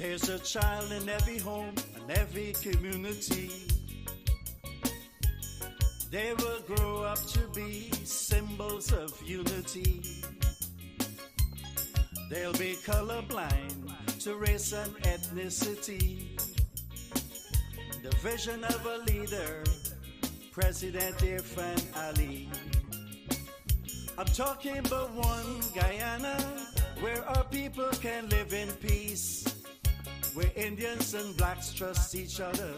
There's a child in every home and every community. They will grow up to be symbols of unity. They'll be colorblind to race and ethnicity. The vision of a leader, President Irfan Ali. I'm talking about one Guyana, where our people can live in peace, where Indians and blacks trust each other,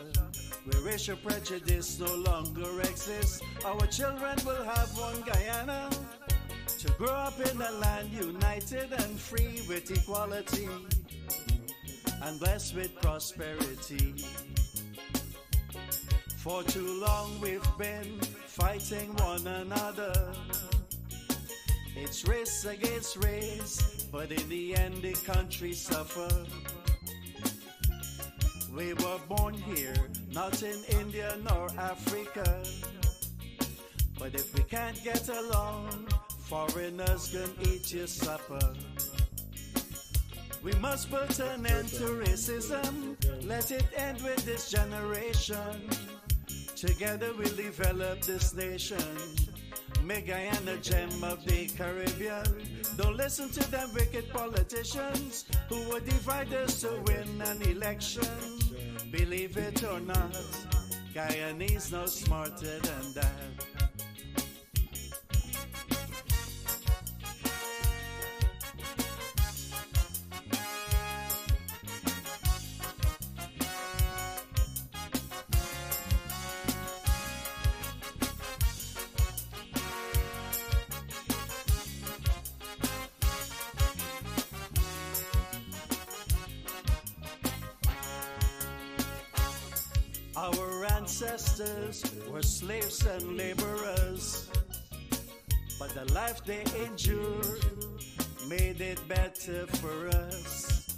where racial prejudice no longer exists. Our children will have one Guyana, to grow up in a land united and free with equality and blessed with prosperity. For too long we've been fighting one another. It's race against race, but in the end the country suffered. We were born here, not in India nor Africa. But if we can't get along, foreigners can eat your supper. We must put an end to racism, let it end with this generation. Together we'll develop this nation. Make Guyana a gem of the Caribbean. Don't listen to them wicked politicians who would divide us to win an election. Believe it or not, Guyanese no smarter than that. Our ancestors were slaves and laborers, but the life they endured made it better for us.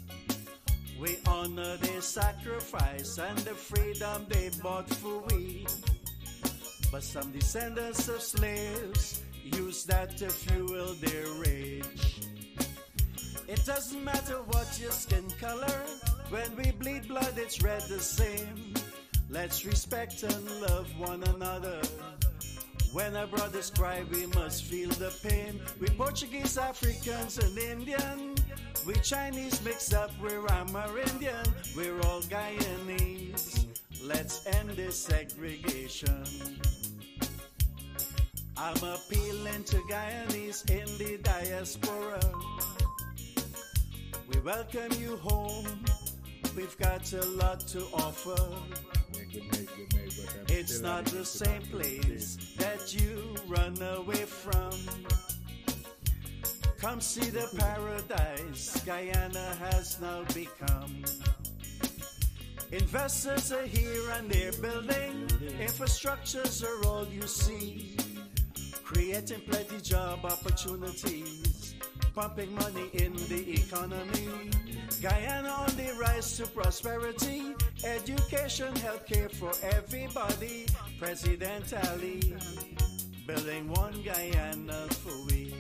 We honor their sacrifice and the freedom they bought for we. But some descendants of slaves use that to fuel their rage. It doesn't matter what your skin color, when we bleed blood it's red the same. Let's respect and love one another. When our brothers cry, we must feel the pain. We Portuguese, Africans, and Indian. We Chinese mixed up, we're Amerindian. We're all Guyanese. Let's end this segregation. I'm appealing to Guyanese in the diaspora. We welcome you home. We've got a lot to offer. It's not the same place that you run away from. Come see the paradise Guyana has now become. Investors are here and they're building. Infrastructures are all you see. Creating plenty job opportunities. Pumping money in the economy. Guyana on the rise to prosperity. Education, healthcare for everybody. President Ali, building one Guyana for we.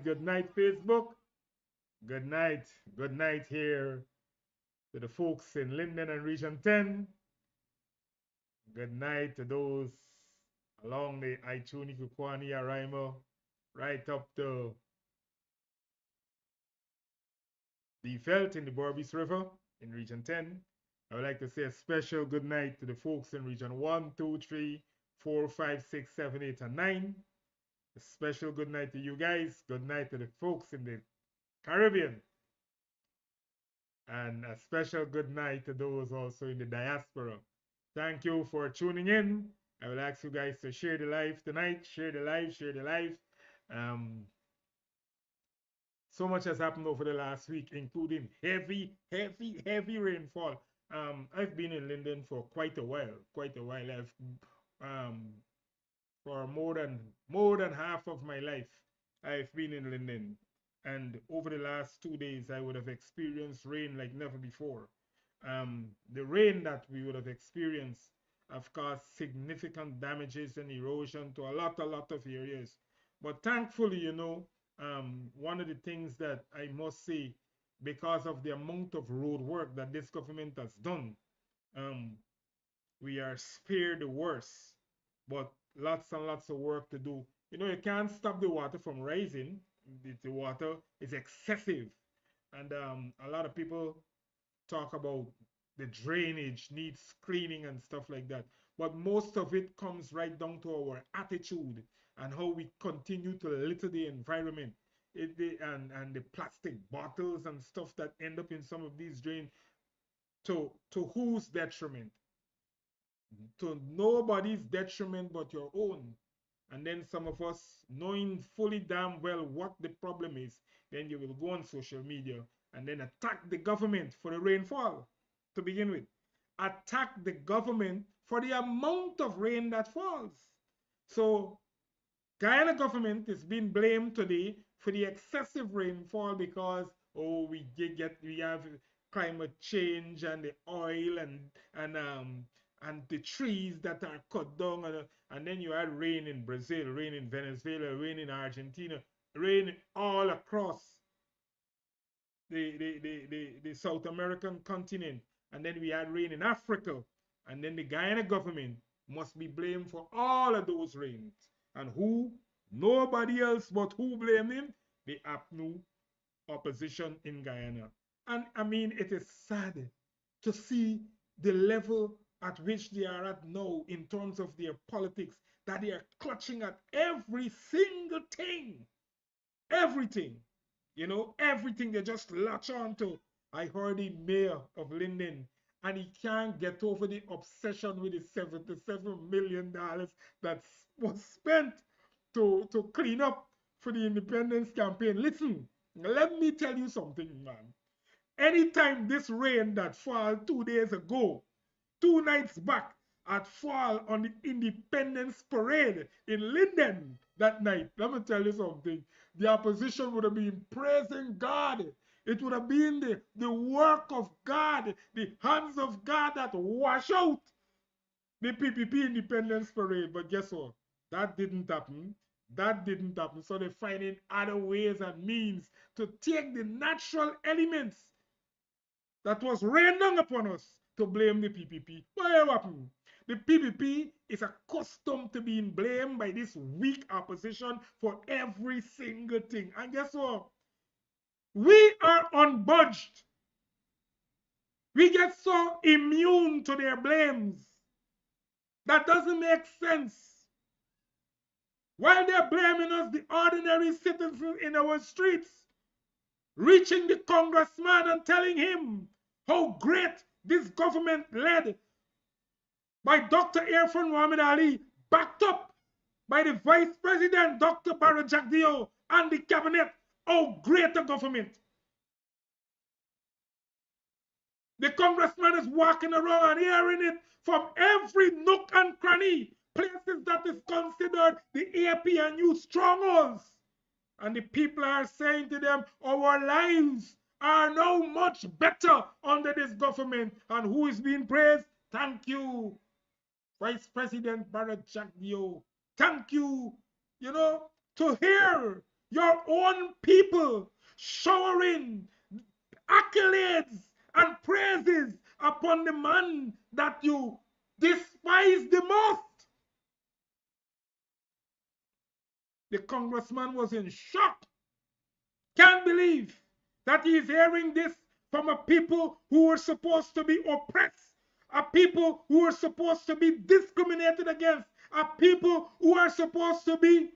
Good night, Facebook. Good night here to the folks in Linden and Region 10. Good night to those along the Ituni, Kukwani, Araimo, right up to the Veld in the Borbis River in Region 10. I would like to say a special good night to the folks in Region 1, 2, 3, 4, 5, 6, 7, 8, and 9. A special good night to you guys. Good night to the folks in the Caribbean. And a special good night to those also in the diaspora. Thank you for tuning in. I will ask you guys to share the live tonight. Share the live. So much has happened over the last week, including heavy rainfall I've been in Linden for quite a while, quite a while. I've um, for more than half of my life, I've been in Linden. And over the last 2 days, I would have experienced rain like never before. The rain that we would have experienced have caused significant damages and erosion to a lot of areas. But thankfully, one of the things that I must say, because of the amount of road work that this government has done, um, we are spared the worst, but lots and lots of work to do. You can't stop the water from rising. The water is excessive. And a lot of people talk about the drainage needs cleaning and stuff like that. But most of it comes right down to our attitude and how we continue to litter the environment. And the plastic bottles and stuff that end up in some of these drains, to whose detriment? To nobody's detriment but your own. And then some of us, knowing fully damn well what the problem is, then you will go on social media and then attack the government for the rainfall to begin with. Attack the government for the amount of rain that falls. So Guyana government is being blamed today for the excessive rainfall because we have climate change and the oil and the trees that are cut down, and then you had rain in Brazil, rain in Venezuela, rain in Argentina, rain all across the South American continent, and then we had rain in Africa, and then the Guyana government must be blamed for all of those rains. And who? Nobody else but who blamed him? The APNU opposition in Guyana. And I mean, it is sad to see the level at which they are at now in terms of their politics, that they are clutching at every single thing. Everything. Everything they just latch on to. I heard the mayor of Linden, and he can't get over the obsession with the $77 million that was spent to clean up for the independence campaign. Listen, let me tell you something, man. Anytime this rain that fell 2 days ago, 2 nights back, had fall on the Independence Parade in Linden that night, let me tell you something. The opposition would have been praising God. It would have been the work of God, the hands of God that wash out the PPP Independence Parade. But guess what? That didn't happen. That didn't happen. So they're finding other ways and means to take the natural elements that was rained down upon us to blame the PPP. What happened? The PPP is accustomed to being blamed by this weak opposition for every single thing. And guess what? We are unbudged. We get so immune to their blames. That doesn't make sense. While they're blaming us, the ordinary citizens in our streets, reaching the congressman and telling him how great this government led by Dr. Irfan Muhammad Ali, backed up by the Vice President, Dr. Barra Jagdeo, and the cabinet, how great a government. The congressman is walking around and hearing it from every nook and cranny, places that is considered the APNU strongholds. And the people are saying to them, our lives are now much better under this government. And who is being praised? Thank you, Vice President Barra Jagdeo. Thank you, to hear your own people showering accolades and praises upon the man that you despise the most. The congressman was in shock. Can't believe that he's hearing this from a people who were supposed to be oppressed, a people who are supposed to be discriminated against, a people who are supposed to be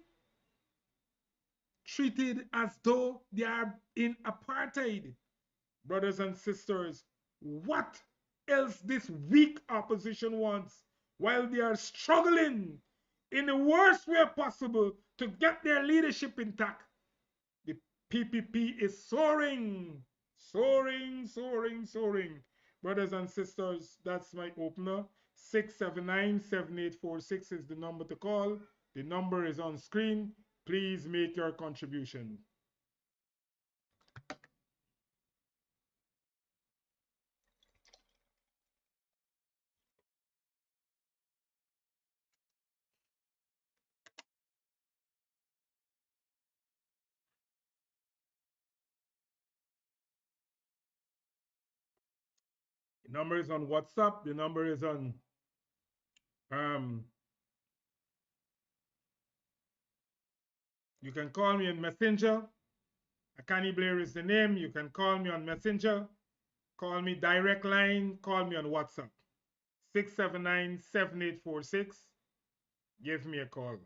treated as though they are in apartheid. Brothers and sisters, what else this weak opposition wants while they are struggling in the worst way possible to get their leadership intact? The PPP is soaring, soaring, soaring, soaring. Brothers and sisters, that's my opener. 679-7846 is the number to call. The number is on screen. Please make your contribution. The number is on WhatsApp. The number is on um, you can call me on Messenger. Akani Blair is the name. You can call me on Messenger. Call me direct line. Call me on WhatsApp. 679-7846. Give me a call.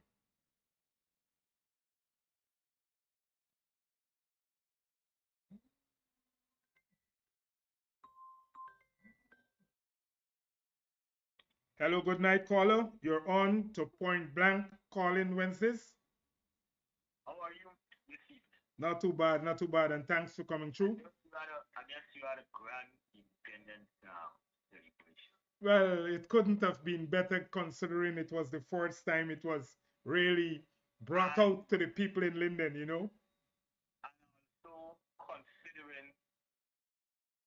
Hello, good night, caller. You're on to Point Blank Calling Wednesdays. How are you this evening? Not too bad, not too bad, and thanks for coming through. I guess you had a grand independence celebration. Well, it couldn't have been better considering it was the first time it was really brought out to the people in Linden, you know? And also considering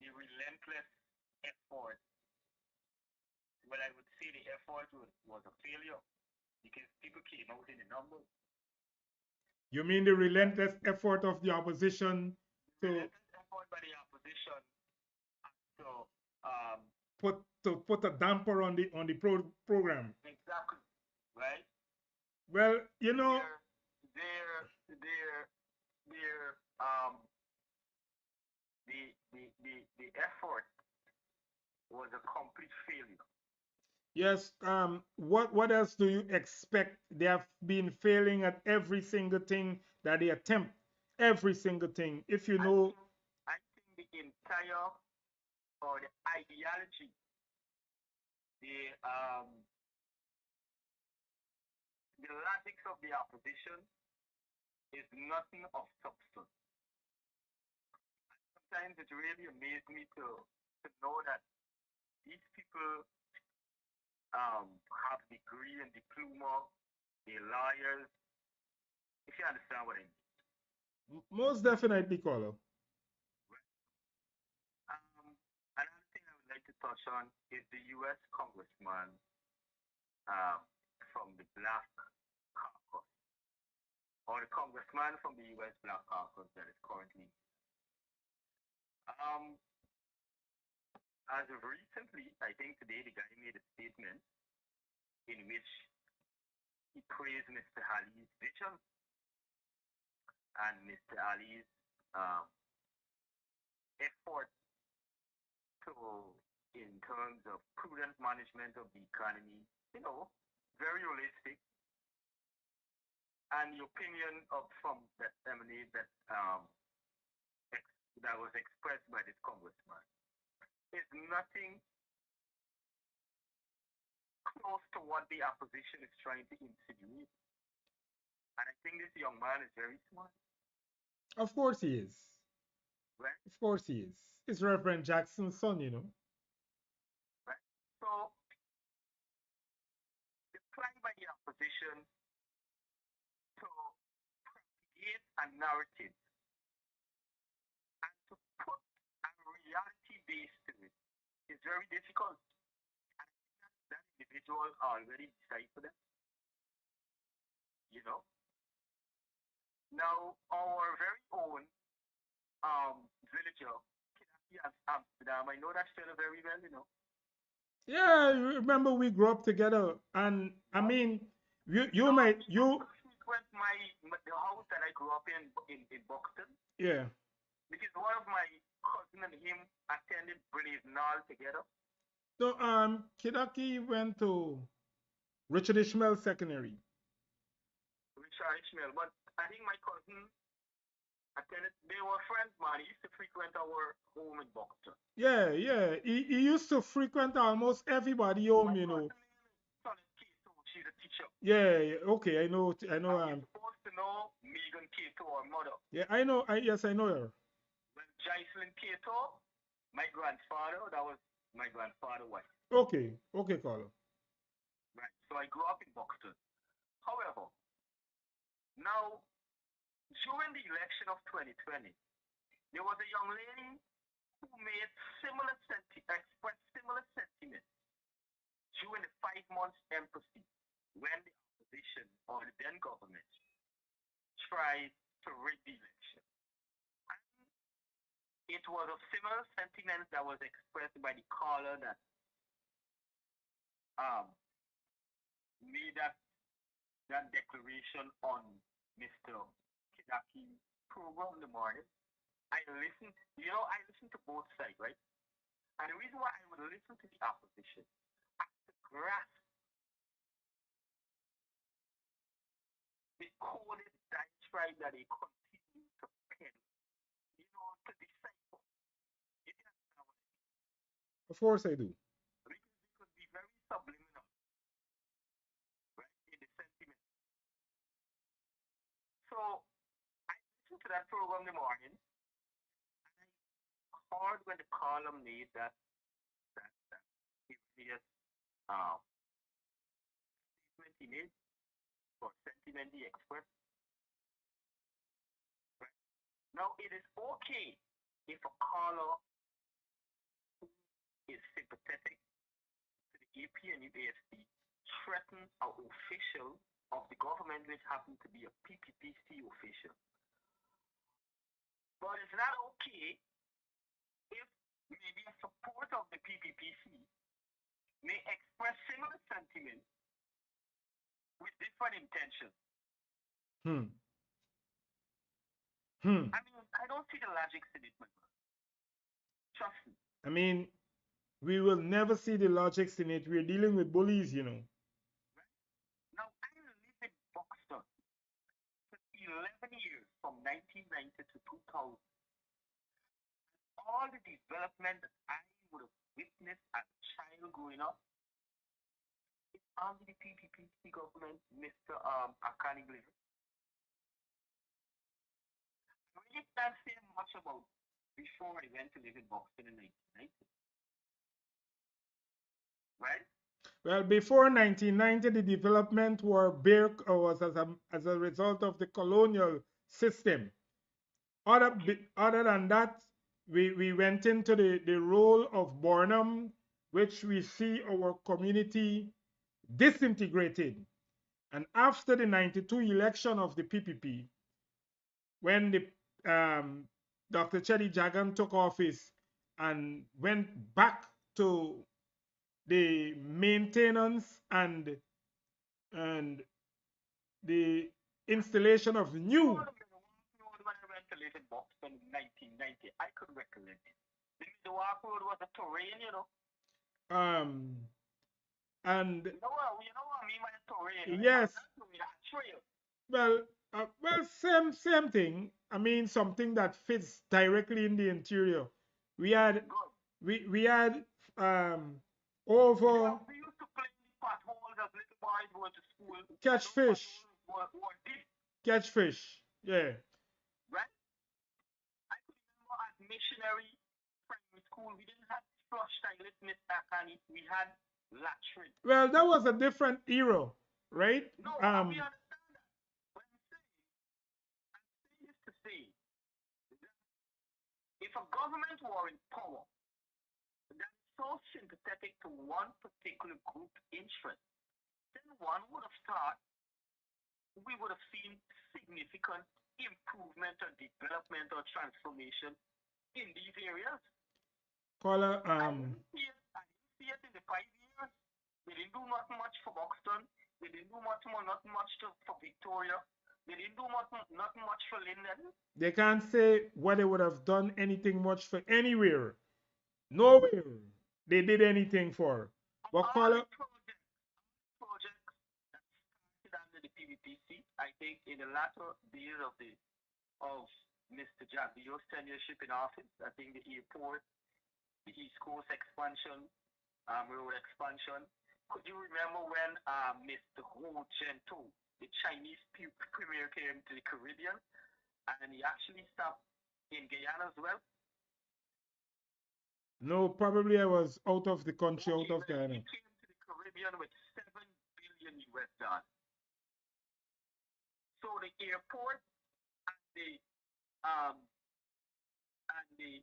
the relentless effort, well, I would say the effort was a failure because people came out in the numbers. You mean the relentless effort of the opposition to Relentless effort by the opposition to put a damper on the program? exactly, right? Well, you know, their the effort was a complete failure. yes, what else do you expect? They have been failing at every single thing that they attempt. Every single thing. If you know, I think the entire or the ideology, the logic of the opposition is nothing of substance. Sometimes it really amazed me to know that these people have degree and diploma, they're lawyers, if you understand what I mean. most definitely, caller. Another thing I would like to touch on is the U.S. congressman um, from the Black Caucus, or the congressman from the U.S. Black Caucus that is currently. As of recently, I think today the guy made a statement in which he praised Mr. Ali's vision and Mr. Ali's effort to, in terms of prudent management of the economy, very realistic. And the opinion of from that emanate that was expressed by this congressman is nothing close to what the opposition is trying to insinuate. And I think this young man is very smart. Of course he is. Right? Of course he is. It's Reverend Jackson's son, you know. Right? So, the plan by the opposition to propagate a narrative and to put a reality base to it is very difficult. And I think that individual already deciphered that. You know? Now, our very own villager, Kinaki Amsterdam, I know that fella very well, you know. Yeah, remember we grew up together, and I mean, you might you frequent the house that I grew up in Buxton. Yeah. Because one of my cousin and him attended Brilliant together. So Kidaki went to Richard Ishmael Secondary. Richard Ishmael, but I think my cousin attended. They were friends, man. He used to frequent our home in Buxton. Yeah, yeah. He used to frequent almost everybody home, you know. She's a teacher. Yeah, yeah, okay, I know. You're supposed to know Megan Cato, her mother. Yeah, I know. Yes, I know her. Well, Jocelyn Cato, my grandfather, that was my grandfather was. Okay, okay, caller. Right. So I grew up in Buxton. However, now during the election of 2020, there was a young lady who made expressed similar sentiments during the 5 months embassy when the opposition or the then government tried to rig the election. And it was a similar sentiment that was expressed by the caller that um, made that declaration on Mr. Kidaki's program in the morning. I listened to both sides, right? And the reason why I would listen to the opposition, I have to grasp the coded diatribe that they continue to pen, to decipher. You can understand what I mean? Of course I do. Because they could be very subliminal, right, in the sentiment. So I listened to that program in the morning, and I heard when the column made that serious um, statement he made or sentiment he expressed. Right? Now it is okay if a caller is sympathetic to the AP and UASD threaten an official of the government which happens to be a PPPC official. But it's not okay if maybe a supporter of the PPPC may express similar sentiments with different intentions. Hmm. Hmm. I mean, I don't see the logic in it, my brother. Trust me. I mean, we will never see the logics in it. We're dealing with bullies, you know. Right? Now, I lived in Buxton for 11 years from 1990 to 2000. All the development that I would have witnessed as a child growing up is under the PPPC government, Mr. Akani Blair. I really can't say much about before I went to live in Buxton in 1990. Right? Well, before 1990, the development was as a result of the colonial system. Okay. Other than that, we went into the role of Bornham, which we see our community disintegrated. And after the 92 election of the PPP, when the Dr. Chedi Jagan took office and went back to the maintenance and the installation of new. When I went to live in Boston in 1990, I could recollect it. The Walk Road was a terrain, Um, and You know what I mean by a terrain, right? yes, A trail. well, same thing. I mean, something that fits directly in the interior. We had Good. we had over We used to play in the potholes as little boys going to school. catch fish, Were deep, catch fish. Yeah. right? I could remember at missionary primary school, we didn't have flush toilet, Mr. Akani. We had latrine. Well, that was a different era, right? No, we understand that. But I'm saying this to say that if a government were in power that is so sympathetic to one particular group interest, then one would have thought we would have seen significant improvement or development or transformation in these areas. Caller, I didn't see it in the 5 years. They didn't do nothing much for Buxton. They didn't do nothing much for Victoria. They didn't do nothing much for Linden. they can't say what they would have done anything much for anywhere. Nowhere they did anything for. But All caller, the projects that started under the PVPC, I think in the latter days of Mr. Jabio's tenureship in office, I think the airport, the East Coast expansion, road expansion. Could you remember when Mr. Ho Gento, the Chinese premier, came to the Caribbean and he actually stopped in Guyana as well? No, probably I was out of the country, out Okay, of well, he Guyana. came to the Caribbean with $7 billion. So the airport and um the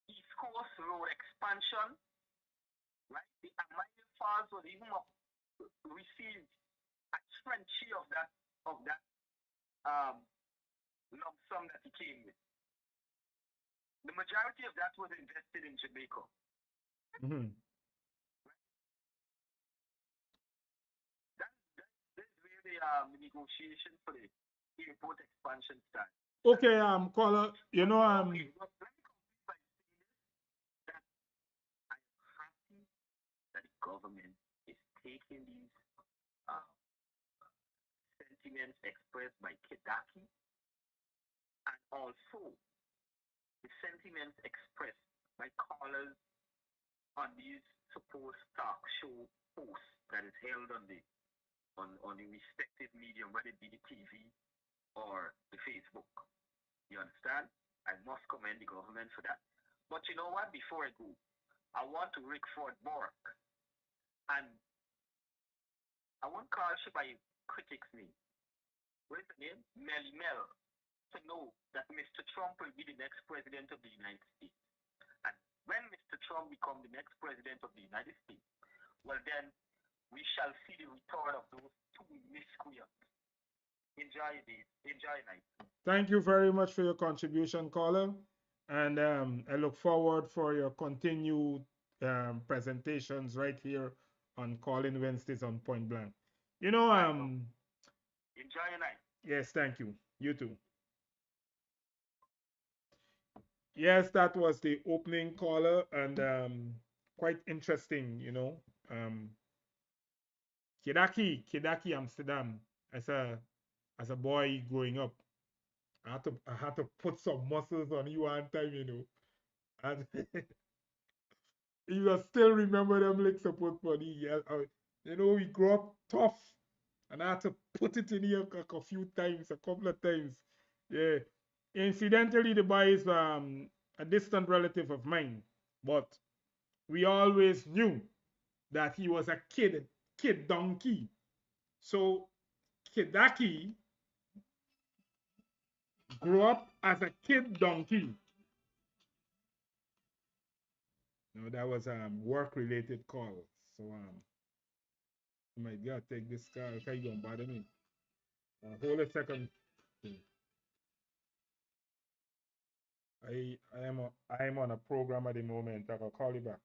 East Coast Road expansion, right? The Amaya Falls was even received a trenchie of that um lump sum that he came with. The majority of that was invested in Jamaica. Hmm. That's where the negotiation for the airport expansion started. Okay, caller, But okay, well, let me complete by saying this, that I am happy that the government is taking these uh, sentiments expressed by Kedaki and also the sentiments expressed by callers on these supposed talk show hosts that is held on the respective medium, whether it be the TV or the Facebook. You understand? I must commend the government for that. But you know what? Before I go, I want to Rick Ford Bork, and I won't call she by critics' name. What is the name? Melly Mel, to know that Mr. Trump will be the next president of the United States. And when Mr. Trump becomes the next president of the United States, well then we shall see the return of those two miscreants. Enjoy this. Enjoy night. thank you very much for your contribution, caller. And I look forward for your continued presentations right here on Calling Wednesdays on Point Blank. You know, Right, bro. Enjoy your night. yes, thank you. You too. Yes, that was the opening caller, and quite interesting, you know. Um, Kidaki, Amsterdam. As a boy growing up, I had to put some muscles on you one time, you know. And you will still remember them licks I put funny. Yeah, you know, we grew up tough, and I had to put it in here a few times, a couple of times. Yeah. Incidentally, the boy is a distant relative of mine, but we always knew that he was a kid donkey. So Kidaki grew up as a kid donkey. No, that was work related call. So my God, take this call. Okay, you gonna bother me? Hold a second. I am on a program at the moment. I'll call you back.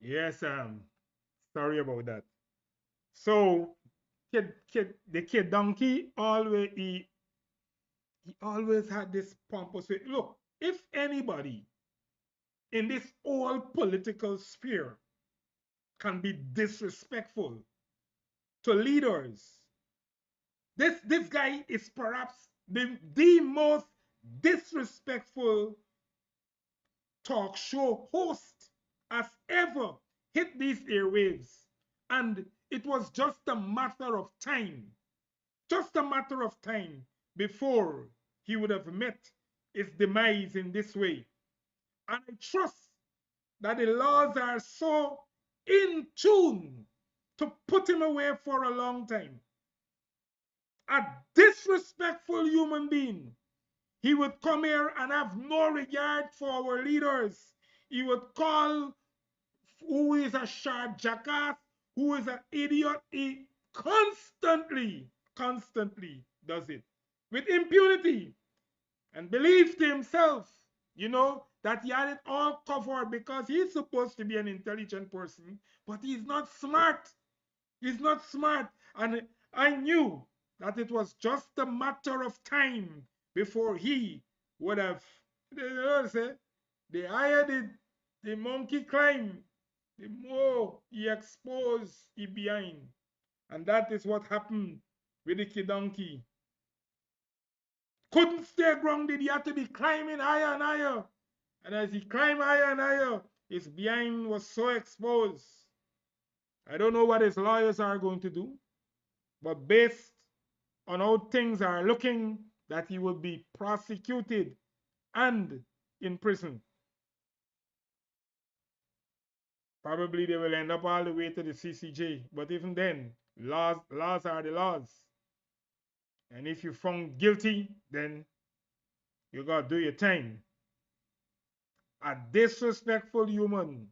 Yes, sorry about that. So the kid donkey always he always had this pompous way. Look, if anybody in this whole political sphere can be disrespectful to leaders, this guy is perhaps the most disrespectful talk show host has ever hit these airwaves. And it was just a matter of time before he would have met his demise in this way. And I trust that the laws are so in tune to put him away for a long time. A disrespectful human being. He would come here and have no regard for our leaders. He would call who is a sharp jackass, who is an idiot. He constantly does it with impunity and believes to himself, you know, that he had it all covered because he's supposed to be an intelligent person, but he's not smart. He's not smart. And I knew that it was just a matter of time before he would have, you know, say, the higher the monkey climb, the more he exposed he behind. And that is what happened with the kiddonkey. Couldn't stay grounded, he had to be climbing higher and higher. And as he climbed higher and higher, his behind was so exposed. I don't know what his lawyers are going to do, but based on how things are looking that he will be prosecuted and in prison. Probably they will end up all the way to the CCJ. But even then, laws are the laws. And if you're found guilty, then you gotta do your time. A disrespectful human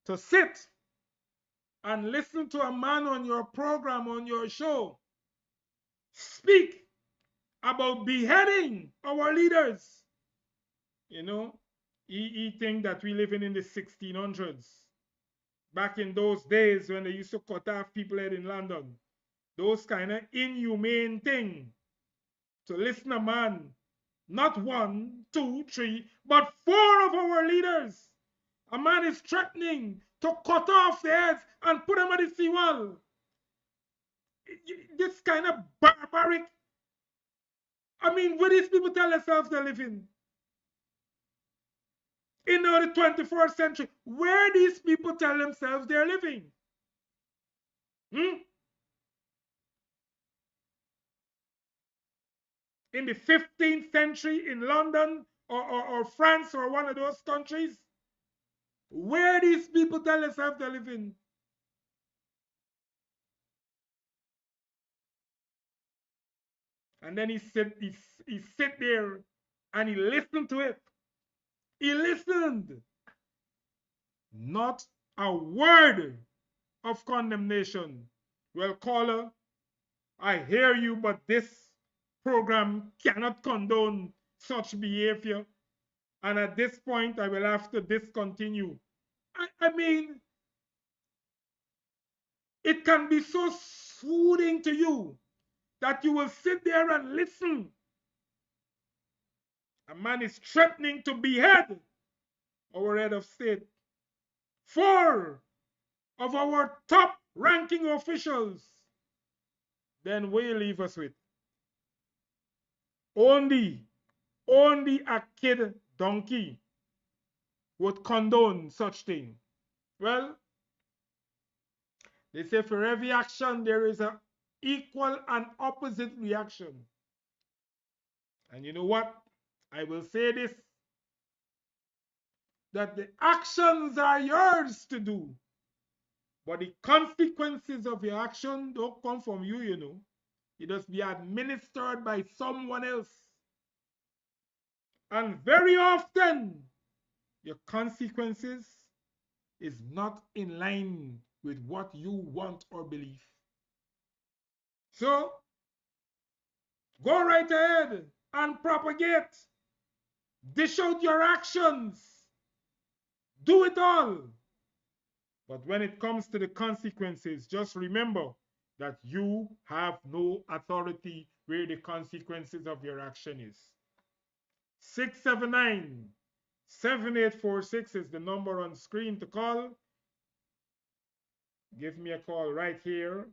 to sit and listen to a man on your program, on your show, speak about beheading our leaders. You know, he think that we living in the 1600s. Back in those days when they used to cut off people head in London. Those kind of inhumane thing. To listen a man, not one, two, three, but four of our leaders. A man is threatening to cut off their heads and put them on the seawall. This kind of barbaric. I mean, what these people tell themselves they're living? In the 21st century, where these people tell themselves they're living? Hmm? In the 15th century in London or France or one of those countries? Where these people tell themselves they're living? And then he sit there and he listened to it. He listened. Not a word of condemnation. Well, caller, I hear you, but this program cannot condone such behavior. And at this point, I will have to discontinue. I mean, it can be so soothing to you that you will sit there and listen. A man is threatening to behead our head of state. Four of our top ranking officials. Then what you leave us with? Only a kid donkey would condone such thing. Well, they say for every action there is an equal and opposite reaction. And you know what? I will say this, that the actions are yours to do, but the consequences of your action don't come from you, you know. It must be administered by someone else. And very often, your consequences is not in line with what you want or believe. So, go right ahead and propagate. Dish out your actions. Do it all. But when it comes to the consequences, just remember that you have no authority where the consequences of your action is. 679 7846 is the number on screen to call. Give me a call right here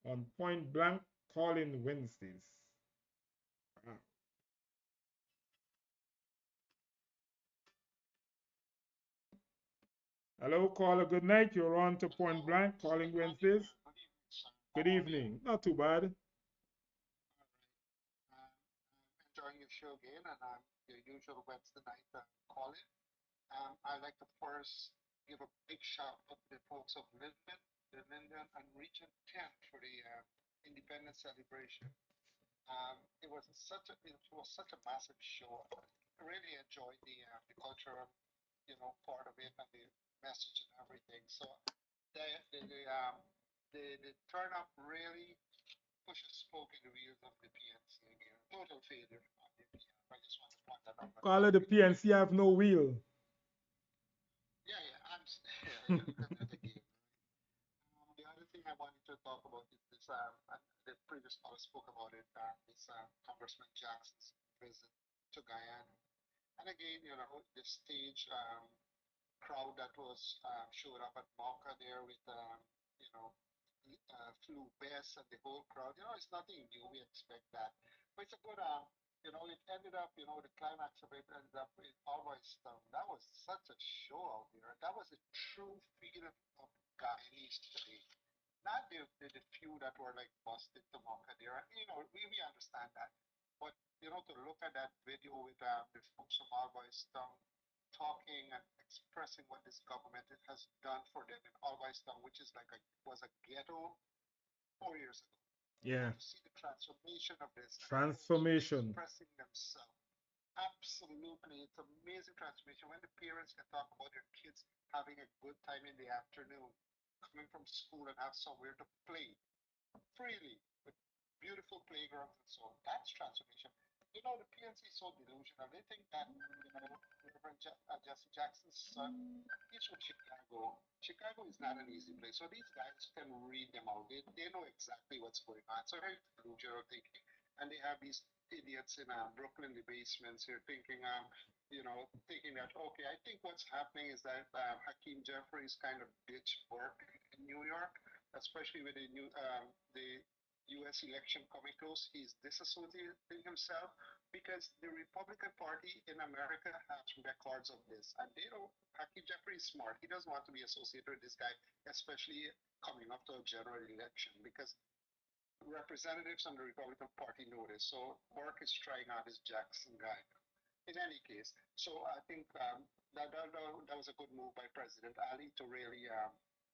on Point Blank Calling Wednesdays. Hello, caller. Good night. You're on to Point Blank Calling Wednesdays. Good evening. Not too bad. Enjoying your show again, and I'm your usual Wednesday night calling. I'd like to first give a big shout out to the folks of Linden and Region 10 for the independence celebration. It was such a massive show. I really enjoyed the cultural, part of it and the message and everything. So the the the, um, the turn up really pushes smoke in the wheels of the PNC again. Total failure on the PNC. I just want to point that out. Caller, the PNC have no wheel. Yeah, yeah, yeah, you're living in the game. The other thing I wanted to talk about is this. The previous caller spoke about it. This Congressman Jackson's visit to Guyana, and again, the stage crowd that was showed up at Mocha there with you know flu Bess and the whole crowd. It's nothing new. We expect that, but it's a good. It ended up. The climax of it ended up in Always Stone. That was such a show out there. That was a true feeling of Guyanese today. Not the few that were like busted to Mocha there. And we understand that. But to look at that video with the folks from Albistown talking and expressing what this government has done for them in Albistown, which is like was a ghetto 4 years ago. Yeah. To see the transformation of this and folks Transformation. expressing themselves. Absolutely, it's amazing transformation when the parents can talk about their kids having a good time in the afternoon, coming from school and have somewhere to play freely with beautiful playgrounds and so on. That's transformation. The PNC is so delusional. They think that, Reverend Jesse Jackson's son, he's from Chicago. Chicago is not an easy place. So these guys can read them out. They know exactly what's going on. So very delusional thinking. And they have these idiots in Brooklyn, the basements here, thinking, thinking that, okay, I think what's happening is that Hakeem Jeffries kind of ditched work in New York, especially with the U.S. election coming close. He's disassociating himself because the Republican Party in America has records of this, and they don't. Hakeem Jeffrey is smart. He doesn't want to be associated with this guy, especially coming up to a general election, because representatives on the Republican Party know this. So Burke is trying out this Jackson guy. In any case, so I think that was a good move by President Ali to really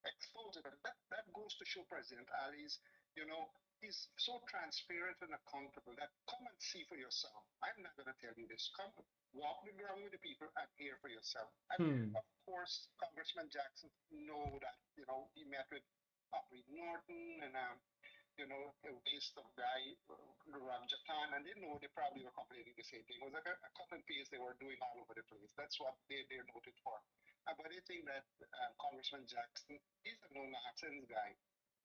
expose it. And that goes to show President Ali's, you know, he's so transparent and accountable that come and see for yourself. I'm not going to tell you this. Come walk the ground with the people and hear for yourself. And Hmm. of course, Congressman Jackson know that, he met with Aubrey Norton and a waste of guy, Ram Jatan, and they know they probably were complaining the same thing. It was like a cut and paste they were doing all over the place. That's what they're noted for. But I think that Congressman Jackson, he's a no-nonsense guy.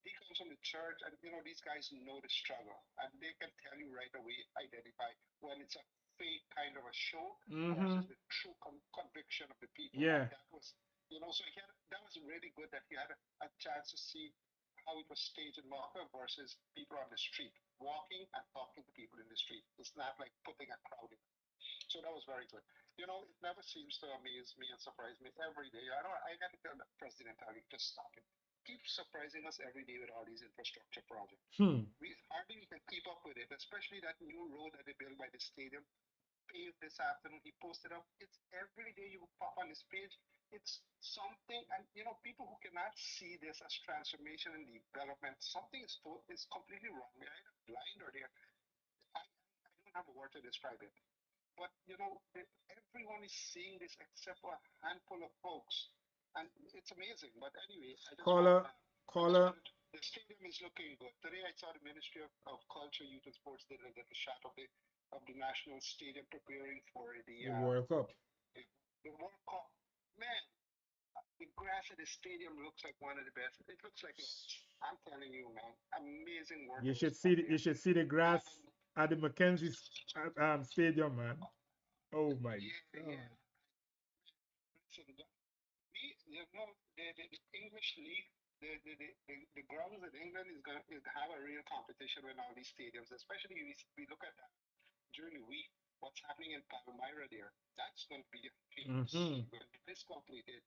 He comes from the church, and these guys know the struggle, and they can tell you right away, identify when it's a fake kind of a show Mm-hmm. versus the true conviction of the people. And Yeah. that was, so that was really good that he had a chance to see how it was staged in Morocco versus people on the street, walking and talking to people in the street. It's not like putting a crowd in. So that was very good. It never seems to amaze me and surprise me every day. I got to tell the president, Ali, just stop it. Keep surprising us every day with all these infrastructure projects. Hmm. We hardly can keep up with it, especially that new road that they built by the stadium page this afternoon. He posted up. It's every day you pop on his page. It's something, and people who cannot see this as transformation and development, something is completely wrong. They're either blind or I don't have a word to describe it. But everyone is seeing this except for a handful of folks, and it's amazing. But anyway, Caller, caller. the stadium is looking good. Today I saw the Ministry of Culture, Youth and Sports did a shot of the national stadium preparing for The World Cup. the, the World Cup. Man, the grass at the stadium looks like one of the best. It looks like lunch. I'm telling you, man, amazing work You that was should see done the, you there. should see the grass And at the Mackenzie Stadium, man. Oh my yeah, God. yeah. Listen, the English league, the grounds in England is going to have a real competition with all these stadiums, especially we look at that during the week, what's happening in Palmyra there. That's going to be a famous Mm-hmm. when this completed.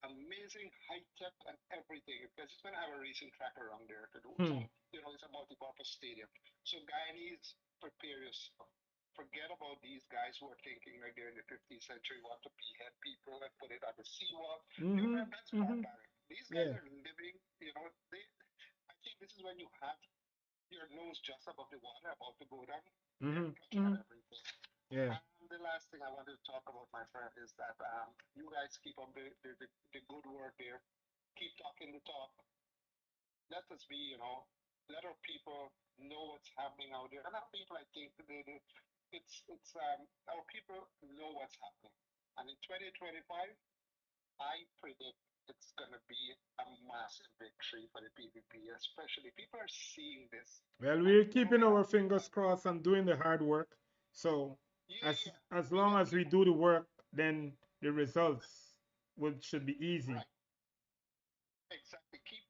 Amazing high tech and everything because it's going to have a racing track around there to do. So, Hmm. it's a multi-purpose stadium. So, Guyanese, prepare yourself. Forget about these guys who are thinking like they're in the 15th century, want to behead people and put it on the seawall. Mm-hmm. That's Mm-hmm. barbaric. These guys Yeah. are living, I think this is when you have your nose just above the water, about to go down. They're Mm-hmm. clutching Mm-hmm. at everything. Yeah. And the last thing I wanted to talk about, my friend, is that you guys keep up the good work there. Keep talking the talk. Let us be, let our people know what's happening out there. And our people, I think, our people know what's happening. And in 2025, I predict it's going to be a massive victory for the PPP, especially people are seeing this. Well, And, we're keeping our fingers crossed and doing the hard work. So as yeah, as we long got to as we keep do the work, then the results should be easy. right. Exactly. Keep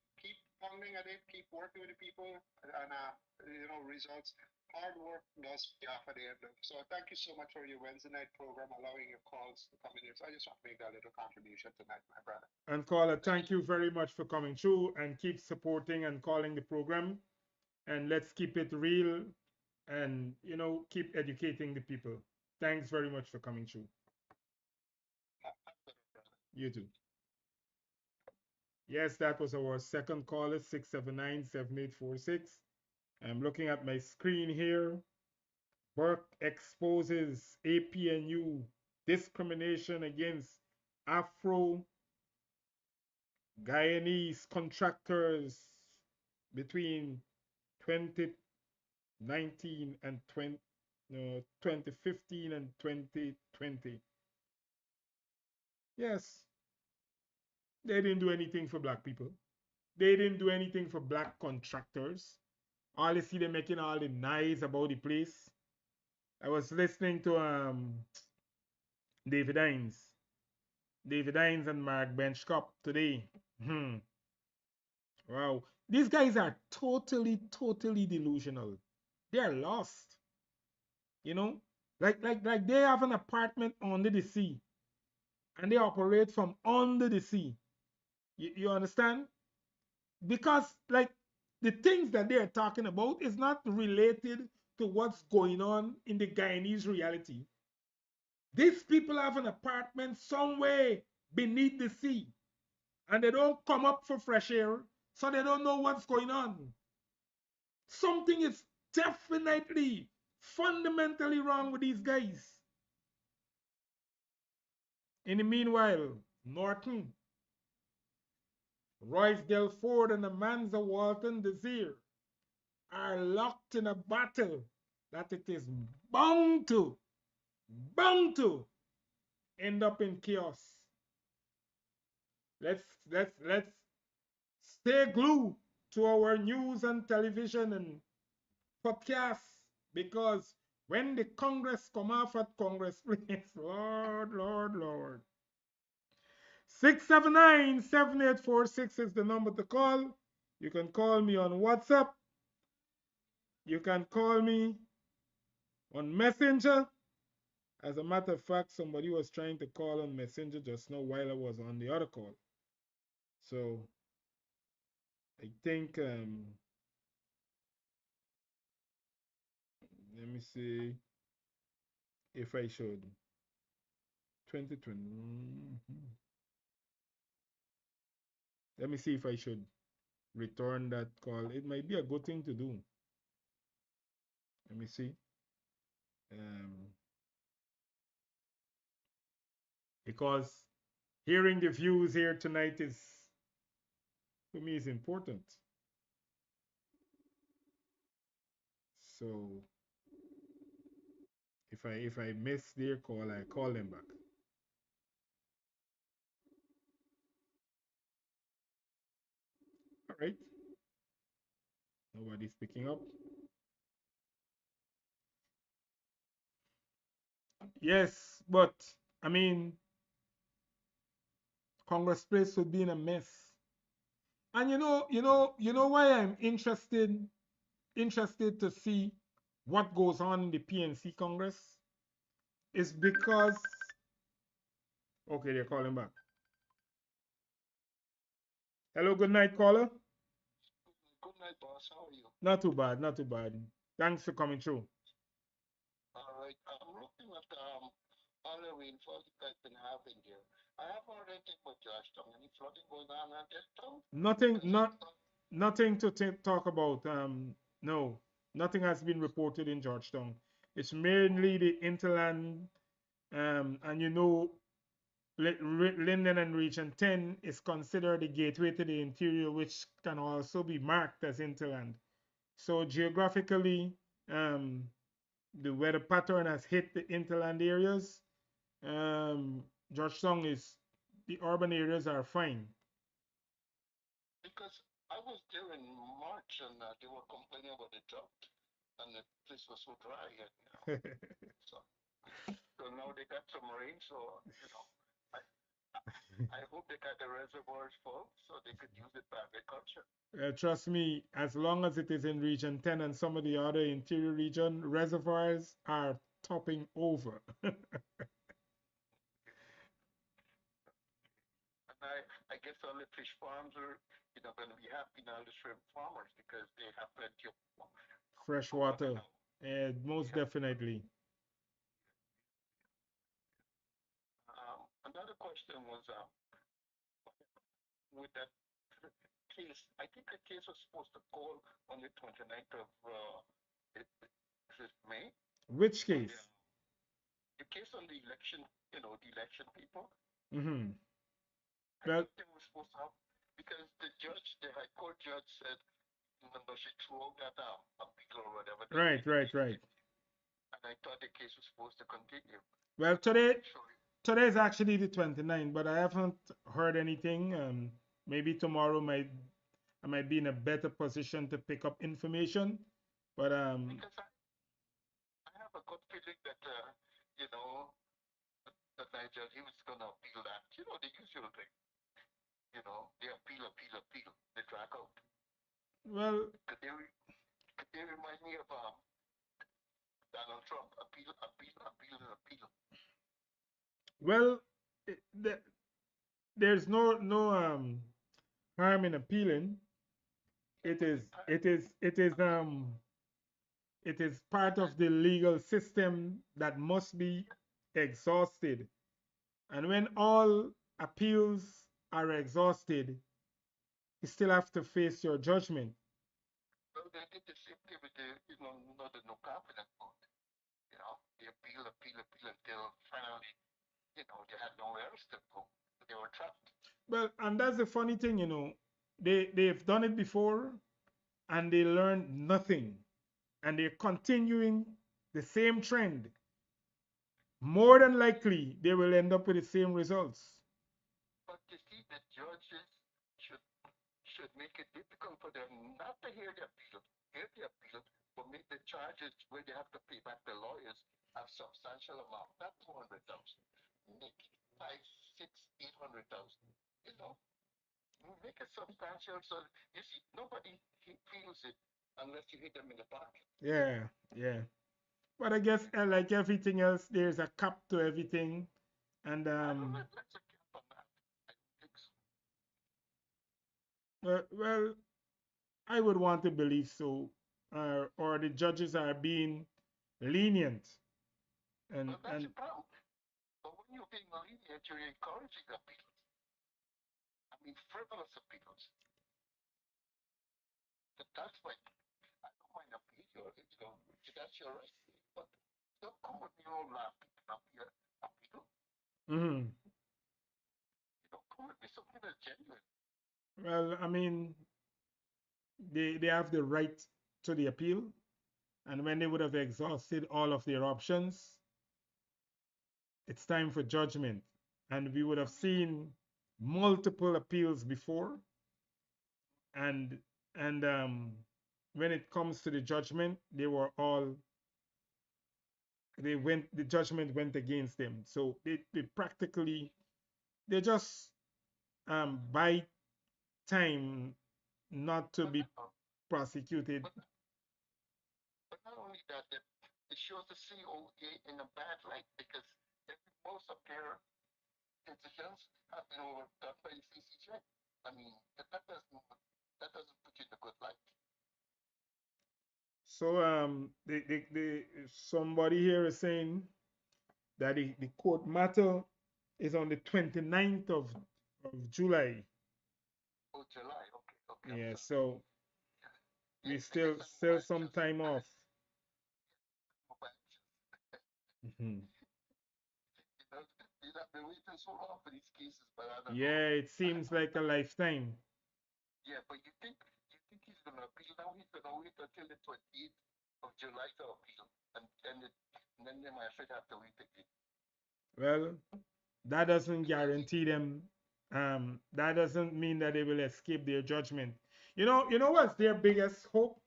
pounding at it. Keep working with the people, and results. Hard work does pay off at the end. So thank you so much for your Wednesday night program, allowing your calls to come in here. So I just want to make that little contribution tonight, my brother. And caller, Thank thank you. you very much for coming through and keep supporting and calling the program. And let's keep it real and keep educating the people. Thanks very much for coming through. You too. Yes, that was our second caller, 679-7846. I'm looking at my screen here. Burke exposes APNU discrimination against Afro Guyanese contractors between 2019 and 2015 and 2020. Yes, they didn't do anything for black people. They didn't do anything for black contractors. All you see them making all the noise about the place. I was listening to David Hines. David Hines and Mark Benchcop today. Hmm. Wow. These guys are totally, totally delusional. They are lost. You know? Like they have an apartment under the sea and they operate from under the sea. You understand? Because like the things that they are talking about is not related to what's going on in the Guyanese reality. These people have an apartment somewhere beneath the sea and they don't come up for fresh air, so they don't know what's going on. Something is definitely fundamentally wrong with these guys. In the meanwhile, Norton, Royce Delford, and Amanza Walton Desir are locked in a battle that it is bound to, bound to end up in chaos. Let's stay glued to our news and television and podcasts because when the Congress come off at Congress, please, Lord, Lord, Lord. 679-7846 is the number to call. You can call me on WhatsApp. You can call me on Messenger. As a matter of fact, somebody was trying to call on Messenger just now while I was on the other call. So I think, let me see if I should. 2020. Let me see if I should return that call. It might be a good thing to do. Let me see. Um, because hearing the views here tonight is, for me, is important. So if I miss their call, I call them back. All right. Nobody's picking up. Yes, but I mean, Congress place would be in a mess. And you know why I'm interested to see what goes on in the PNC Congress is because okay, they're calling back. Hello, good night, caller. Good night, boss. How are you? Not too bad, not too bad. Thanks for coming through. All right. I'm looking at all the rainfall you guys been having here. I have heard anything about Georgetown. Any flooding going on around that town? Nothing, Because I not thought, nothing to talk about. No, nothing has been reported in Georgetown. It's mainly the interland, and Linden and Region 10 is considered the gateway to the interior, which can also be marked as interland. So geographically, um, the weather pattern has hit the interland areas. Georgetown is the urban areas are fine. because I was there in March and they were complaining about the drought and the place was so dry. So, so now they got some rain. So, I, I hope they got the reservoirs full so they could use it for agriculture. Trust me, as long as it is in Region 10 and some of the other interior region, reservoirs are topping over. And I guess all the fish farms are, going to be happy now, the shrimp farmers, because they have plenty of Fresh water water. now. Most Yeah. definitely. Another question was with that case. I think the case was supposed to call on the 29th of is it May? Which On case? the case on the election, the election people. Hmm. I Well, thought they were supposed to have because the judge, the high court judge said, no, she threw out that appeal or whatever they right, did, right, right. and I thought the case was supposed to continue. Well, But I'm today not sure. today is actually the 29th, but I haven't heard anything. Maybe tomorrow might I might be in a better position to pick up information. But Because I have a good feeling that you know that Nigel he was gonna appeal that. The usual thing. They appeal, appeal, appeal. They drag out. well, Could they remind me of Donald Trump? Appeal, appeal, appeal, and appeal. well, there's no harm in appealing. Yeah, It but is the time. it is it is I mean, it is yeah, part of the legal system that must be exhausted. And when all appeals are exhausted, you still have to face your judgment. well, they did the same thing with the no confidence vote. They appeal, appeal, appeal until finally, they had nowhere else to go. They were trapped. Well, and that's the funny thing, they've done it before and they learned nothing, and they're continuing the same trend. More than likely, they will end up with the same results. But you see, the judges should should make it difficult for them not to hear the appeal, but make the charges where they have to pay back the lawyers a substantial amount, not 200,000, make it five, six, 800,000. You know, make it substantial so you see nobody feels it unless you hit them in the pocket. Yeah, yeah. But I guess like everything else, there's a cap to everything. And I don't know if that's a cap on that. I don't think so. well, I would want to believe so, or the judges are being lenient, and Well, that's and a problem. But when you're being lenient, you're encouraging appeals. I mean, frivolous appeals. That's why I don't mind appeal. That's your right. But don't come with your own appeal. mhm. Come with me something that's genuine. Well, I mean, they have the right to the appeal, and when they would have exhausted all of their options, it's time for judgment. And we would have seen multiple appeals before, and when it comes to the judgment, the judgment went against them. So they practically they just buy time not to But be not, prosecuted. but, but not only that, it shows the COA in a bad light because most of their decisions have been overturned by the CCJ. I mean, that doesn't put you in a good light. So somebody here is saying that the court matter is on the 29th of July. Oh, July. Okay, okay, I'm Yeah, sorry. so Yeah, we I guess still I'm still more some anxious. time off. More anxious. Mhm. You know, I've been waiting so long for these cases, but I don't know. Yeah, it seems like a lifetime. Yeah, but you think he's gonna appeal now? He's gonna wait until the 28th of July to appeal, and then they might afraid have to wait again. Well, that doesn't Because he, guarantee them. That doesn't mean that they will escape their judgment. You know what's their biggest hope?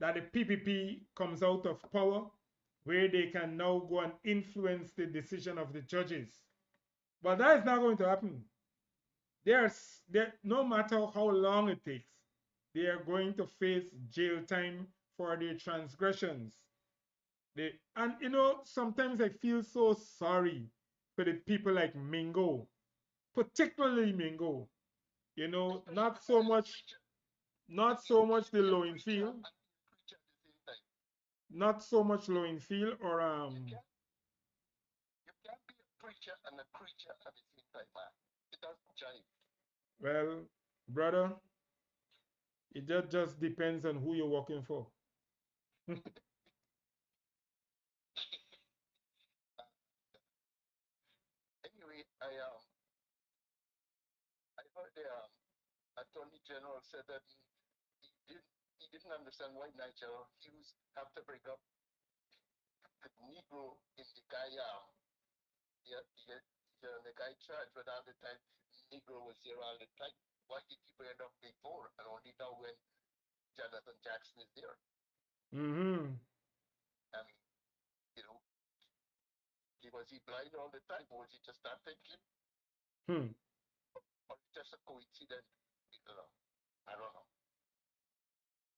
That the PPP comes out of power, where they can now go and influence the decision of the judges. But that is not going to happen. No matter how long it takes, they are going to face jail time for their transgressions. And sometimes I feel so sorry for the people like Mingo, particularly Mingo. especially Not because so he's a much, preacher. I not mean, so much the he's a preacher Lowenfield. and he's a preacher at the same time. not so much low in feel or You can't be a preacher and a creature at the same time, man. It doesn't jive. well, brother, it just depends on who you're working for. Anyway, I heard the Attorney General said that he didn't he didn't understand why Nigel Hughes have to bring up the Negro in the guy the guy charged, but all the time Negro was here all the time. Why did he bring it up before and only now when Jonathan Jackson is there? Mm-hmm. I mean, you know, was he blind all the time, or was he just not thinking, Hmm. or just a coincidence? You know, I don't know.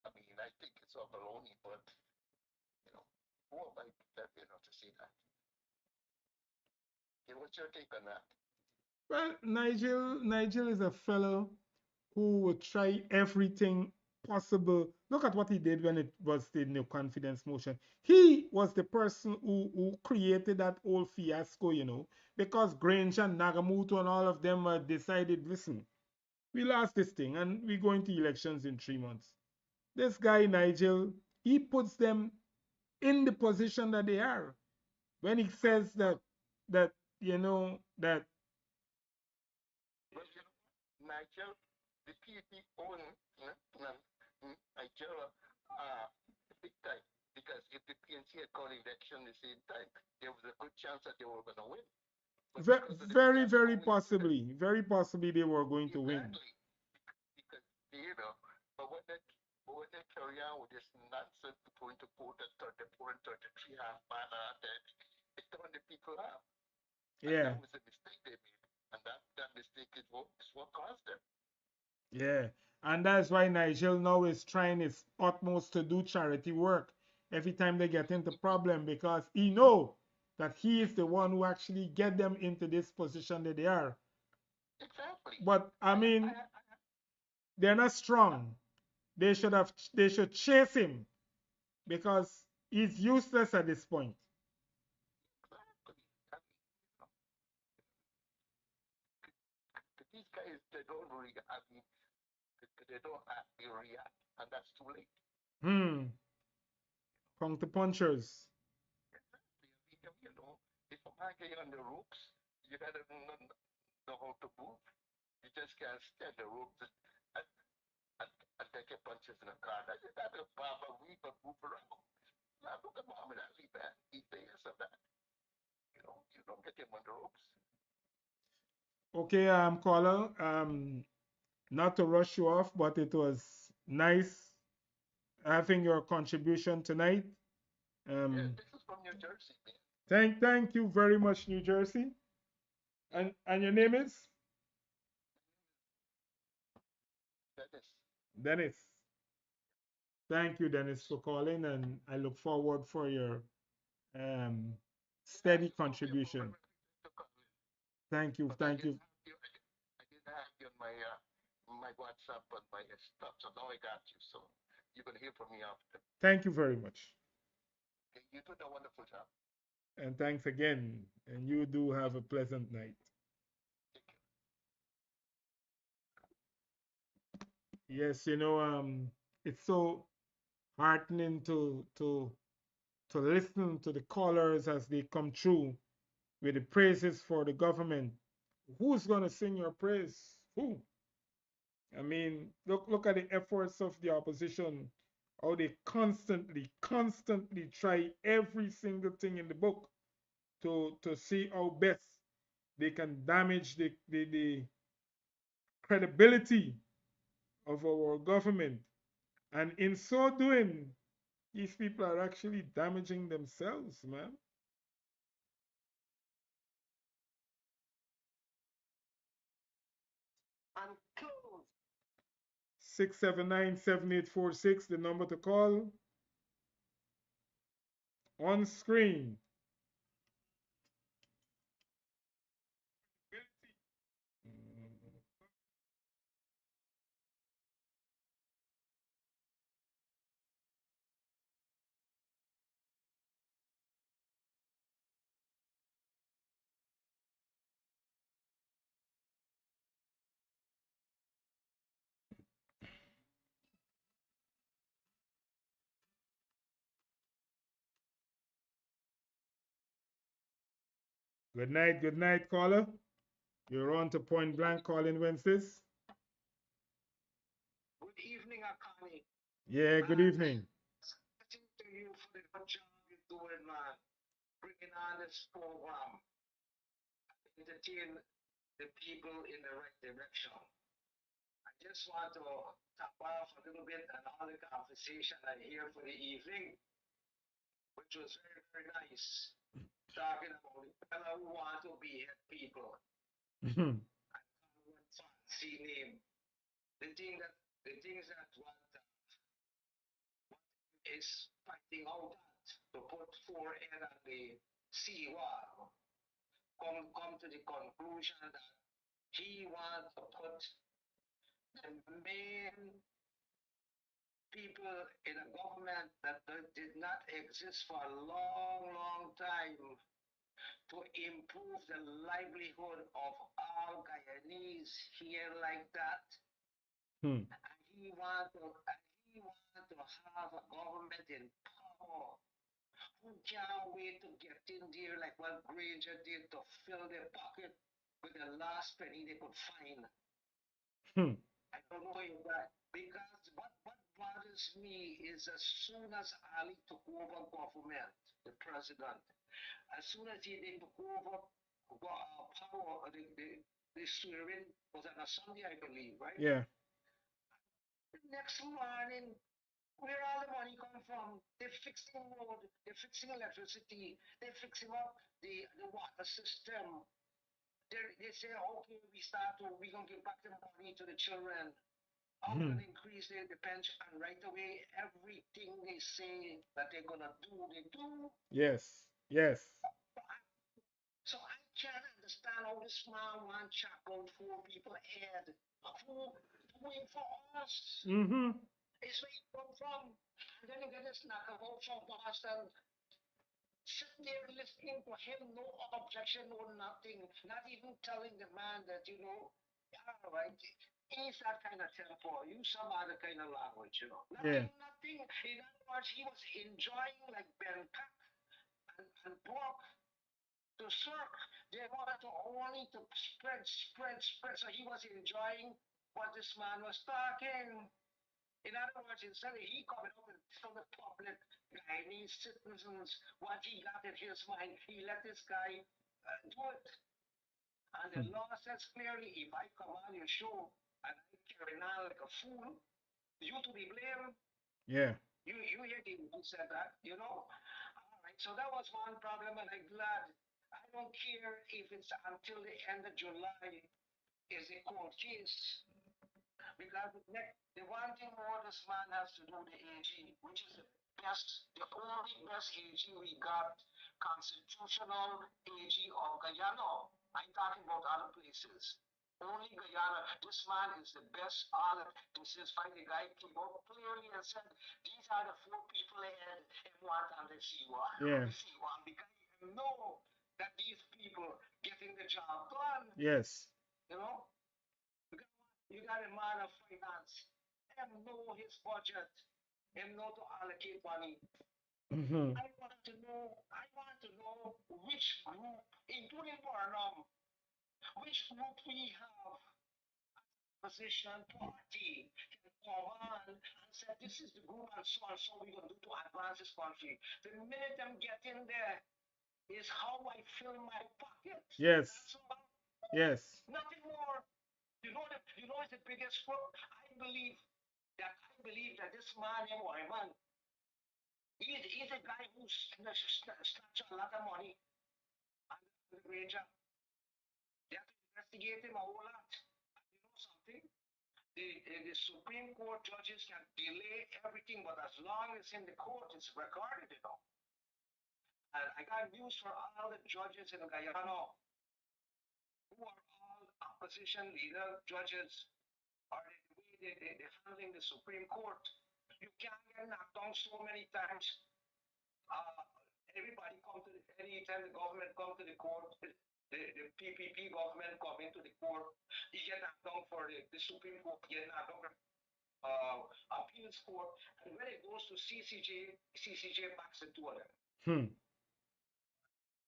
I mean, I think it's all baloney, but you know, who am I that you know to say that? Okay, what's your take on that? Well, Nigel is a fellow who would try everything possible. Look at what he did when it was the no confidence motion. He was the person who created that whole fiasco, because Grange and Nagamuto and all of them decided, listen, we lost this thing and we're going to elections in 3 months. This guy, Nigel, he puts them in the position that they are. When he says that, that Well, you know, Nigel, the PDP own Nigel big time because if the PNC had called election the same time, there was a good chance that they were going to win. But because of the very, fiasco very possibly they were going to win. exactly, because you know, but when they carry on with this nonsense, going to vote at 34 and 33 half banner, then it turned the people off. And Yeah, that was a mistake they made. And that mistake is what caused them. yeah. And that's why Nigel now is trying his utmost to do charity work every time they get into problem because he know that he is the one who actually get them into this position that they are. Exactly. But I mean, they're not strong. They should chase him because he's useless at this point. Exactly. I mean, these guys, they don't react. I mean, they don't actually react. And that's too late. Hmm. Counter punchers. Exactly. You know, if a man get you on the ropes, you got to know how to move. You just can't stand the ropes and, and take your punches in a car. That's just not a barber weave and move around. Now, look at Muhammad Ali, man. He bears of that. You know, you don't get him on the ropes. Okay, caller. Not to rush you off, but it was nice having your contribution tonight. Yeah, Um, this is from New Jersey, man. thank you very much, New Jersey. Yeah, And your name is that is. Dennis. Thank you, Dennis, for calling, and I look forward for your um, Yeah, steady it's okay, bro. contribution. To come in. Thank you, But thank you, I didn't have you on my WhatsApp and my stuff, so now I got you. So you're gonna hear from me after. thank you very much, Okay, you did a wonderful job. and thanks again. And you do have a pleasant night. Take care. Yes, it's so heartening to listen to the callers as they come through with the praises for the government. Who's gonna sing your praise? Who? I mean, look at the efforts of the opposition, how they constantly try every single thing in the book to see how best they can damage the credibility of our government. And in so doing, these people are actually damaging themselves, man. 679-7846, the number to call on screen. Good night, caller. You're on to Point Blank calling Wednesdays. Good evening, Akani. Yeah, good Man, evening. listening to you for the good job you're doing, man. Bringing on this program, entertain the people in the right direction. I just want to tap off a little bit on all the conversation I hear for the evening, which was very, very nice. Talking about the fellow who want to be head people. Mhm. I call one fancy name. The thing that the things that what is fighting out that to put forehead on the seawall. Come to the conclusion that he wants to put the main people in a government that did not exist for a long, long time to improve the livelihood of all Guyanese here like that. Hmm. And he want to have a government in power who can't wait to get in there like what Granger did to fill their pocket with the last penny they could find. Hmm. I don't know if that because what bothers me is as soon as Ali took over government, the president, as soon as they took over power, the swearing was on a Sunday, I believe, right? Yeah. The next morning, where all the money come from? They're fixing road, they're fixing electricity, they're fixing up the water system. They say, okay, we're gonna give back the money to the children. How we're Hmm. gonna increase the pension, and right away, everything they say that they're gonna do, they do. Yes. Yes. So I can't understand how this man want chop out four people head. Who doing for us? Mm-hmm. It's where you come from. And then you get this knockabout from Boston. Sit there listening to him, no objection, no nothing, not even telling the man that, all right, he's that kind of tempo, use some other kind of language, Yeah. Nothing, nothing. In other words, he was enjoying like Ben Pack and Brock to Cirque. They wanted to only to spread, spread, spread. So he was enjoying what this man was talking. In other words, instead of he coming up and tell the public, Guyanese citizens, what he got in his mind, he let this guy do it. And the Hmm. law says clearly, if I come on your show and I carry on like a fool, you to be blamed. Yeah. You hear him who said that, All right, so that was one problem, and I'm glad. I don't care if it's until the end of July is a court case. Because the one thing more this man has to do, the AG, which is the only best AG we got, constitutional AG of Guyana. I'm talking about other places. Only Guyana. This man is the best on it. This is why the guy came up clearly and said, these are the four people ahead and one on the C1. Yeah. The C1. Because you know that these people getting the job done. Yes. You know? You got a man of finance. Him know his budget. Him know to allocate money. Mm-hmm. I want to know which group, including Burnham, which group we have position party can come on and say this is the group and so we're gonna do to advance this country. The minute them get in there is how I fill my pocket. Yes. That's all. Yes. Nothing more. You know it's the biggest problem. I believe that this man and woman, he's a guy who snatched a lot of money on the Granger. They have to investigate him a whole lot. And you know something? The Supreme Court judges can delay everything, but as long as in the court, it's recorded. And I got news for all the judges in Guyana who are all opposition leader judges or the way they're handling the Supreme Court. You can't get knocked down so many times. Uh, everybody come to anytime the government come to the court, the PPP government come into the court, you get knocked down for the Supreme Court, you get knocked down for appeals court, and when it goes to CCJ backs the two of them. Hmm.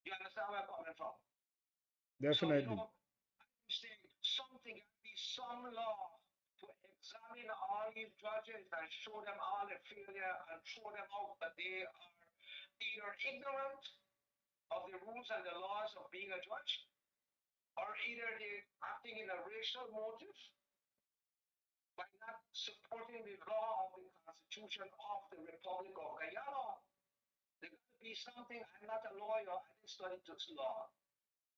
You understand where I'm coming from? So, Definitely. I'm saying something, at least some law to examine all these judges and show them all their failure and throw them out that they are either ignorant of the rules and the laws of being a judge, or either they're acting in a racial motive by not supporting the law of the Constitution of the Republic of Guyana. There got to be something. I'm not a lawyer. I didn't study this law.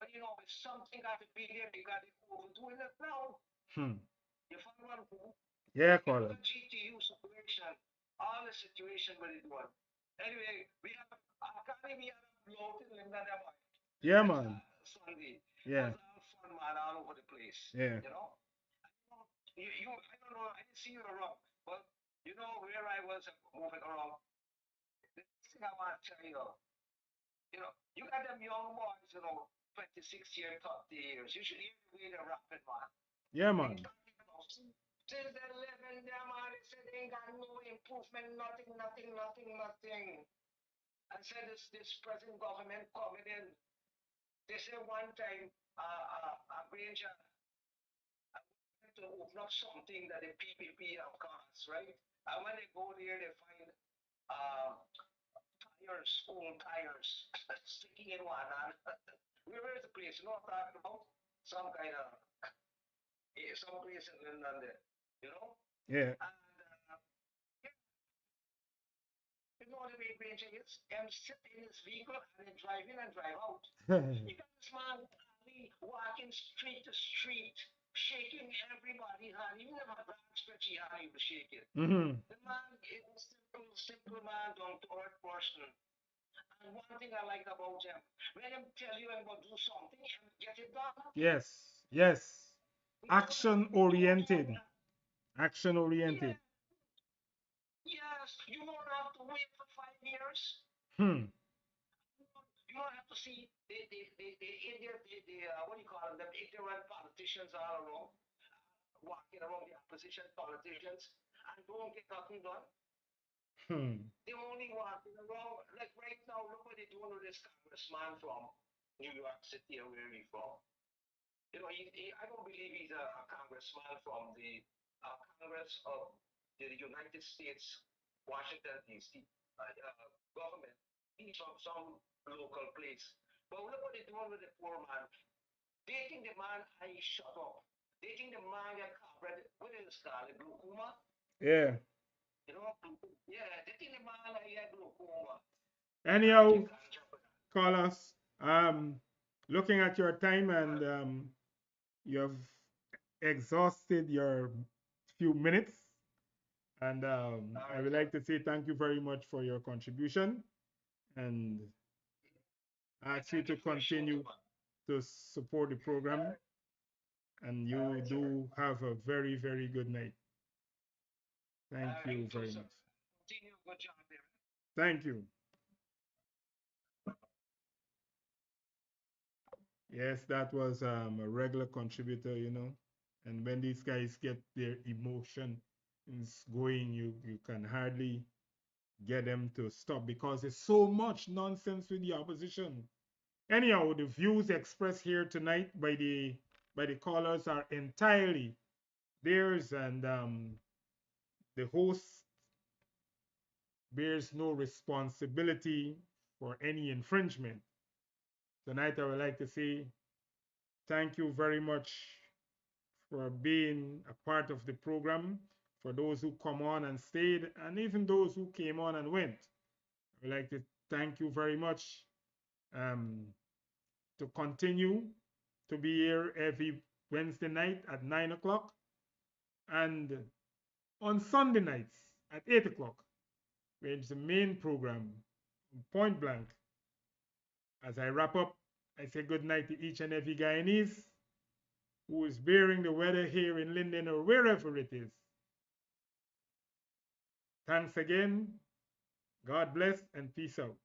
But if something got to be there, they got to overdoing it now. Hmm. You follow what I'm saying? Yeah, You look caller. at GTU situation, all the situation with it one. Anyway, we have Akani, we had a bloat in Linda Yeah, man. Sunday. Yeah. Was all fun, man, all over the place. Yeah. I don't know, I didn't see you around, but where I was moving around. The thing I want to tell you got them young boys, 26 years, 30 years. You should hear the way they're rapping, man. Yeah, They man. talking about till they're living there, man. They said they ain't got no improvement, nothing, nothing, nothing, nothing. And said this present government coming in. They said one time, a ranger to open up something that the PPP have caused, right? And when they go there, they find uh, tires, old tires, sticking in one. And where is the place? You know what I'm talking about? Some kind of, some place in London there, you know? Yeah. And yeah, the way Ranger is, him sit in his vehicle and then drive in and drive out. You got this man Ali walking street to street, shaking everybody hand. Even if a black stretchy hand, he was shaking. Mm-hmm. The man is a simple, simple man, down to earth person. And one thing I like about him, when him tell you I'm gonna do something, him get it done. Yes. Yes. He Action don't oriented. Action yeah, oriented. yes, you don't have to wait for 5 years. Hmm. You don't have to see the idiot, what do you call them, ignorant politicians all around, walking around the opposition politicians, and don't get nothing done. Hmm. They only walking around, like right now, look what they're doing with this congressman from New York City, or where he from. I don't believe he's a congressman from the Congress of the United States, Washington, D.C. Government. He's from some local place. But look what they're doing with the poor man. They think the man, I shut up. They think the man got covered. What is it called? Glaucoma? Yeah. Yeah, they think the man, I had glaucoma. And Anyhow, take ganja for that. Carlos, looking at your time and you have exhausted your few minutes. And All I right, would sir. like to say thank you very much for your contribution and Yeah, ask you thank to you for the show, too, continue man. to support the All program. right, And all you right, sir. do have a very, very good night. Thank You you too, very sir. much. Continue. Good job there. Thank you. Yes, that was a regular contributor, And when these guys get their emotion is going, you can hardly get them to stop because there's so much nonsense with the opposition. Anyhow, the views expressed here tonight by the callers are entirely theirs, and the host bears no responsibility for any infringement. Tonight, I would like to say thank you very much for being a part of the program, for those who come on and stayed, and even those who came on and went. I would like to thank you very much, um, to continue to be here every Wednesday night at 9 o'clock and on Sunday nights at 8 o'clock, where it's the main program, Point Blank. As I wrap up, I say good night to each and every Guyanese who is bearing the weather here in Linden or wherever it is. Thanks again. God bless and peace out.